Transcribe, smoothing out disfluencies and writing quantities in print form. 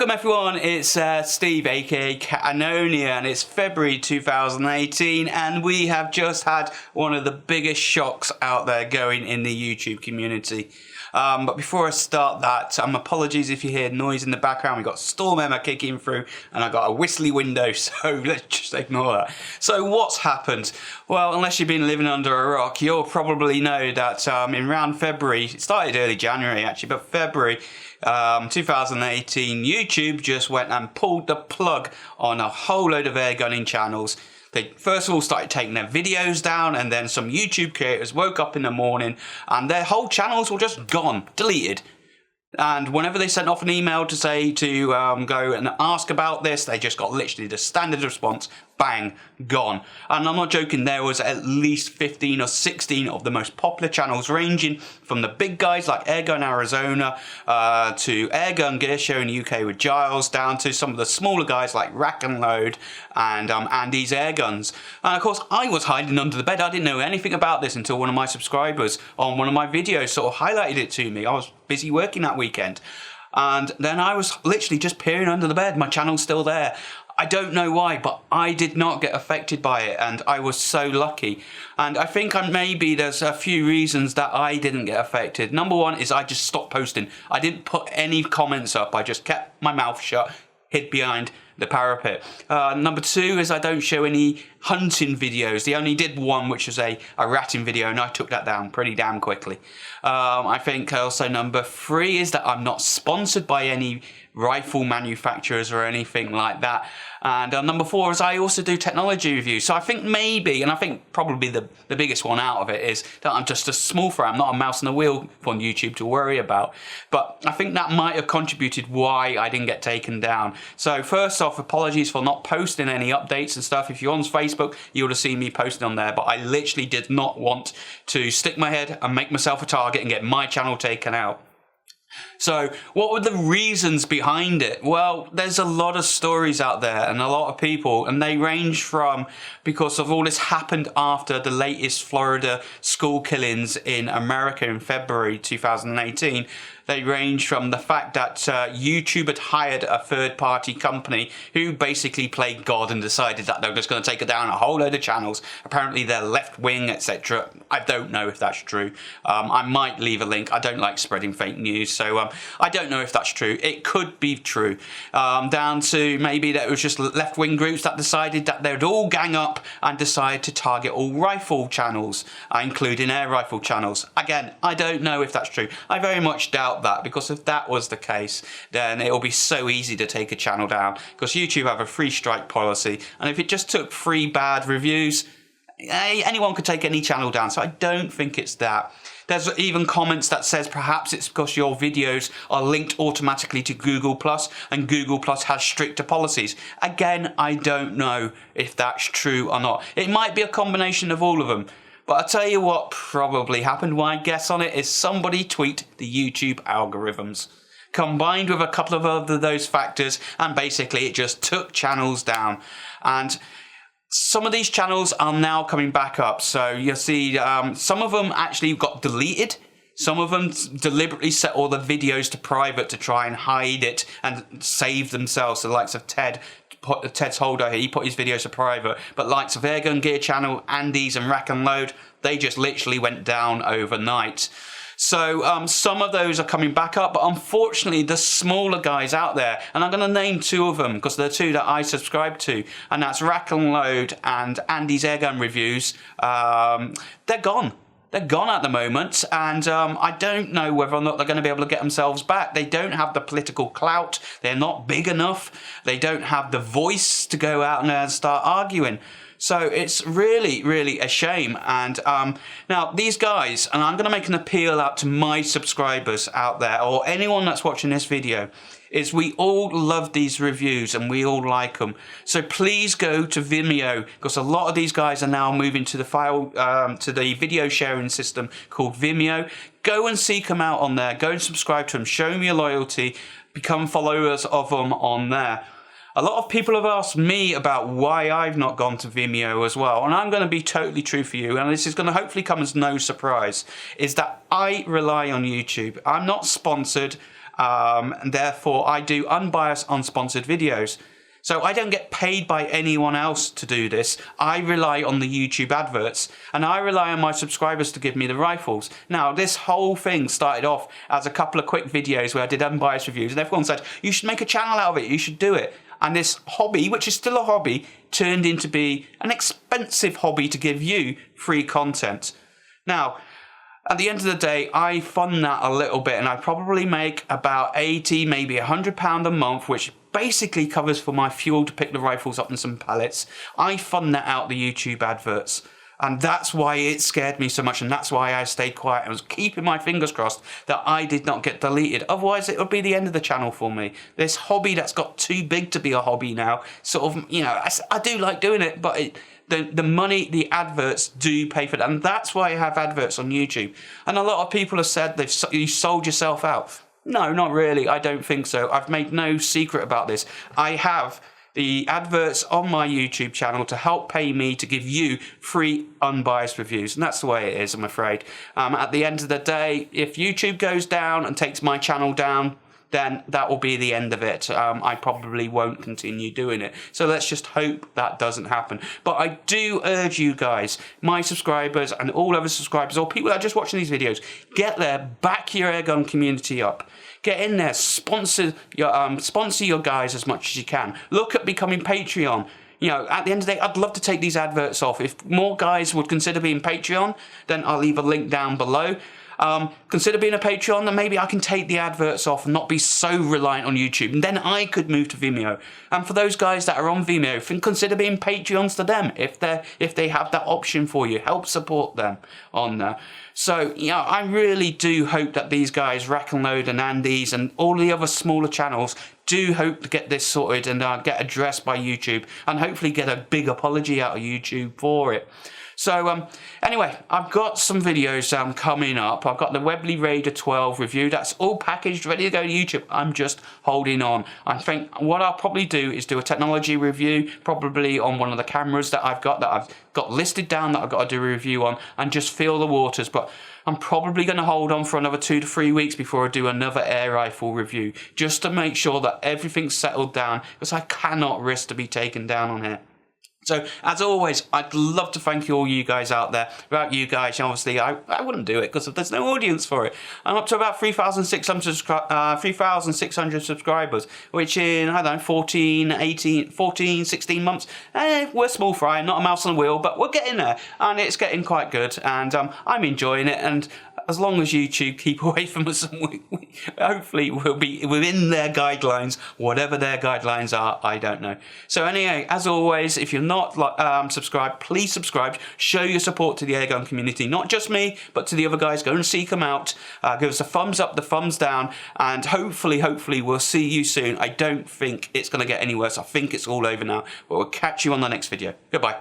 Welcome everyone, it's Steve aka Canonia, and it's February 2018 and we have just had one of the biggest shocks out there going in the YouTube community. But before I start that, apologies if you hear noise in the background. We've got Storm Emma kicking through and I've got a whistly window, so let's just ignore that. So what's happened? Well, unless you've been living under a rock, you'll probably know that in around February, it started early January actually, but February 2018, YouTube just went and pulled the plug on a whole load of airgunning channels. They first of all started taking their videos down, and then some YouTube creators woke up in the morning and their whole channels were just gone, deleted. And whenever they sent off an email to say to go and ask about this, they just got literally the standard response, bang, gone. And I'm not joking, there was at least 15 or 16 of the most popular channels, ranging from the big guys like Airgun Arizona to Airgun Gear Show in the UK with Giles, down to some of the smaller guys like Rack and Load and Andy's Airguns. And of course, I was hiding under the bed. I didn't know anything about this until one of my subscribers on one of my videos sort of highlighted it to me. I was busy working that weekend. And then I was literally just peering under the bed. My channel's still there. I don't know why, but I did not get affected by it, and I was so lucky. And I think maybe there's a few reasons that I didn't get affected. Number one is I just stopped posting. I didn't put any comments up. I just kept my mouth shut, hid behind the parapet. Number two is I don't show any hunting videos. They only did one, which was a ratting video, and I took that down pretty damn quickly. I think also number three is that I'm not sponsored by any rifle manufacturers or anything like that. And number four is I also do technology reviews. So I think maybe, and I think probably the biggest one out of it is that I'm just a small fry. I'm not a mouse on a wheel on YouTube to worry about. But I think that might have contributed why I didn't get taken down. So first off, apologies for not posting any updates and stuff. If you're on Facebook, you would have seen me posting on there. But I literally did not want to stick my head and make myself a target and get my channel taken out. So what were the reasons behind it? Well, there's a lot of stories out there and a lot of people, and they range from because of all this happened after the latest Florida school killings in America in February 2018. They range from the fact that YouTube had hired a third-party company who basically played God and decided that they were just going to take down a whole load of channels. Apparently they're left-wing, etc. I don't know if that's true. I might leave a link. I don't like spreading fake news, so I don't know if that's true. It could be true. Down to maybe that it was just left-wing groups that decided that they would all gang up and decide to target all rifle channels, including air rifle channels. Again, I don't know if that's true. I very much doubt that, because if that was the case, then it will be so easy to take a channel down, because YouTube have a free strike policy, and if it just took 3 bad reviews, anyone could take any channel down. So I don't think it's that. There's even comments that says perhaps it's because your videos are linked automatically to Google+, and Google+ has stricter policies. Again, I don't know if that's true or not. It might be a combination of all of them. But I'll tell you what probably happened. My guess on it is somebody tweaked the YouTube algorithms, combined with a couple of other those factors, and basically it just took channels down. And some of these channels are now coming back up. So you'll see some of them actually got deleted. Some of them deliberately set all the videos to private to try and hide it and save themselves. The likes of Ted's Holder, he put his videos to private. But likes of Airgun Gear Channel, Andy's and Rack and Load, they just literally went down overnight. So some of those are coming back up, but unfortunately the smaller guys out there, and I'm going to name 2 of them because they're 2 that I subscribe to, and that's Rack and Load and Andy's Airgun Reviews. They're gone. They're gone at the moment, and I don't know whether or not they're going to be able to get themselves back. They don't have the political clout. They're not big enough. They don't have the voice to go out and start arguing. So it's really, really a shame. And now these guys, and I'm going to make an appeal out to my subscribers out there, or anyone that's watching this video, is we all love these reviews and we all like them. So please go to Vimeo, because a lot of these guys are now moving to the video sharing system called Vimeo. Go and seek them out on there. Go and subscribe to them. Show them your loyalty. Become followers of them on there. A lot of people have asked me about why I've not gone to Vimeo as well, and I'm going to be totally true for you, and this is going to hopefully come as no surprise, is that I rely on YouTube. I'm not sponsored. and therefore I do unbiased, unsponsored videos. So I don't get paid by anyone else to do this. I rely on the YouTube adverts, and I rely on my subscribers to give me the rifles. Now, this whole thing started off as a couple of quick videos where I did unbiased reviews, and everyone said, you should make a channel out of it, you should do it. And this hobby, which is still a hobby, turned into be an expensive hobby to give you free content. Now, at the end of the day, I fund that a little bit, and I probably make about 80, maybe £100 a month, which basically covers for my fuel to pick the rifles up and some pellets. I fund that out the YouTube adverts. And that's why it scared me so much, and that's why I stayed quiet. I was keeping my fingers crossed that I did not get deleted. Otherwise, it would be the end of the channel for me. This hobby that's got too big to be a hobby now, sort of, you know, I do like doing it, but the money, the adverts do pay for that. And that's why I have adverts on YouTube. And a lot of people have said you sold yourself out. No, not really. I don't think so. I've made no secret about this. I have the adverts on my YouTube channel to help pay me to give you free unbiased reviews. And that's the way it is, I'm afraid. At the end of the day, if YouTube goes down and takes my channel down, then that will be the end of it. I probably won't continue doing it. So let's just hope that doesn't happen. But I do urge you guys, my subscribers and all other subscribers or people that are just watching these videos, get there, back your airgun community up. Get in there, sponsor your guys as much as you can. Look at becoming Patreon. You know, at the end of the day, I'd love to take these adverts off. If more guys would consider being Patreon, then I'll leave a link down below. Consider being a Patreon, then maybe I can take the adverts off and not be so reliant on YouTube. And then I could move to Vimeo. And for those guys that are on Vimeo, consider being Patreons to them if they have that option for you. Help support them on there. So, you know, I really do hope that these guys, Rack and Load and Andy's and all the other smaller channels, do hope to get this sorted and get addressed by YouTube and hopefully get a big apology out of YouTube for it. So anyway, I've got some videos coming up. I've got the Webley Raider 12 review. That's all packaged, ready to go to YouTube. I'm just holding on. I think what I'll probably do is do a technology review, probably on one of the cameras that I've got listed down that I've got to do a review on, and just feel the waters. But I'm probably going to hold on for another 2 to 3 weeks before I do another air rifle review, just to make sure that everything's settled down, because I cannot risk to be taken down on here. So, as always, I'd love to thank all you guys out there. Without you guys, obviously, I wouldn't do it because there's no audience for it. I'm up to about 3,600 subscribers, which in, I don't know, 14, 16 months. We're small fry, not a mouse on the wheel, but we're getting there. And it's getting quite good. And I'm enjoying it. And as long as YouTube keep away from us, hopefully we'll be within their guidelines, whatever their guidelines are, I don't know. So anyway, as always, if you're not subscribed, please subscribe. Show your support to the airgun community, not just me, but to the other guys. Go and seek them out. Give us a thumbs up, the thumbs down, and hopefully we'll see you soon. I don't think it's going to get any worse. I think it's all over now, but we'll catch you on the next video. Goodbye.